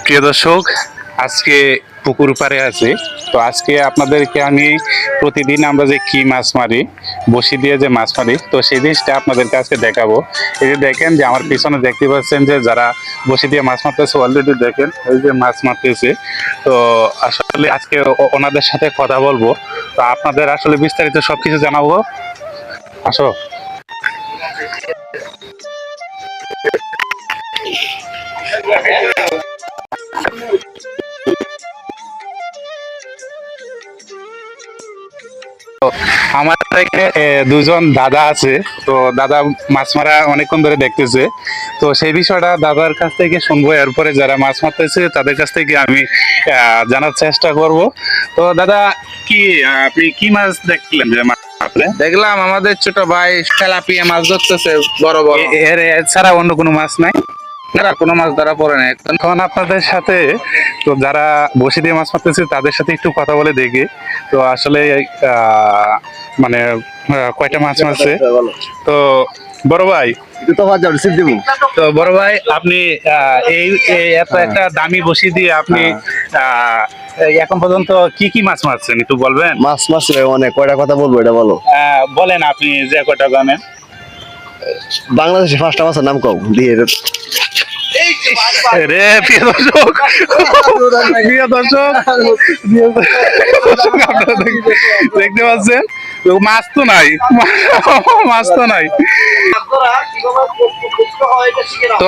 প্রিয় দর্শক, আজকে পুকুর পাড়ে আছি। তো আজকে আপনাদেরকে আমি প্রতিদিন আমরা যে কি মাছ মারি, বসি দিয়ে যে মাছ মারি, তো সেই জিনিসটা আপনাদেরকে আজকে দেখাবো। এই যে দেখেন যে আমার পিছনে দেখতে পাচ্ছেন যে যারা বসি দিয়ে মাছ মারতেছে, অলরেডি দেখেন এই যে মাছ মারতেছে। তো আসলে আজকে ওনাদের সাথে কথা বলবো, তো আপনাদের আসলে বিস্তারিত সবকিছু জানাবো। আসো। আমার থেকে দুজন দাদা আছে। তো দাদা মাছ মারা অনেকক্ষণ ধরে দেখতেছে। তো সেই বিষয়টা দাদার কাছ থেকে শুনবো, এরপরে যারা মাছ মারতেছে তাদের কাছ থেকে আমি জানার চেষ্টা করব। তো দাদা, কি আপনি কি মাছ দেখলেন যে মাছ মারলেন? দেখলাম আমাদের ছোট ভাই তেলাপিয়া মাছ ধরতেছে, বড় বড়। এর ছাড়া অন্য কোনো মাছ নাই? না, কোনো মাছ ধরা পড়ে না এখন। এখন আপনাদের সাথে, তো যারা বসি দিয়ে মাছ মারতেছে তাদের সাথে একটু কথা বলে দেখি। তো আসলে মানে কয়টা মাছ মারছে। তো বড় ভাই, তো বড় ভাই, আপনি এই এত একটা দামি বসি দিয়ে আপনি এই এখন পর্যন্ত কি কি মাছ মারছেন একটু বলবেন? মাছ মাছ অনেক, কয়টা কথা বলবো এটা বলো। বলেন আপনি যে কয়টা জানেন। বাংলাদেশে 5টা মাছের নাম কও দিয়ে রে প্রিয় দর্শক, প্রিয় দর্শক, আপনারা দেখতে পাচ্ছেন মাছ তো নাই, মাছ তো নাই। তো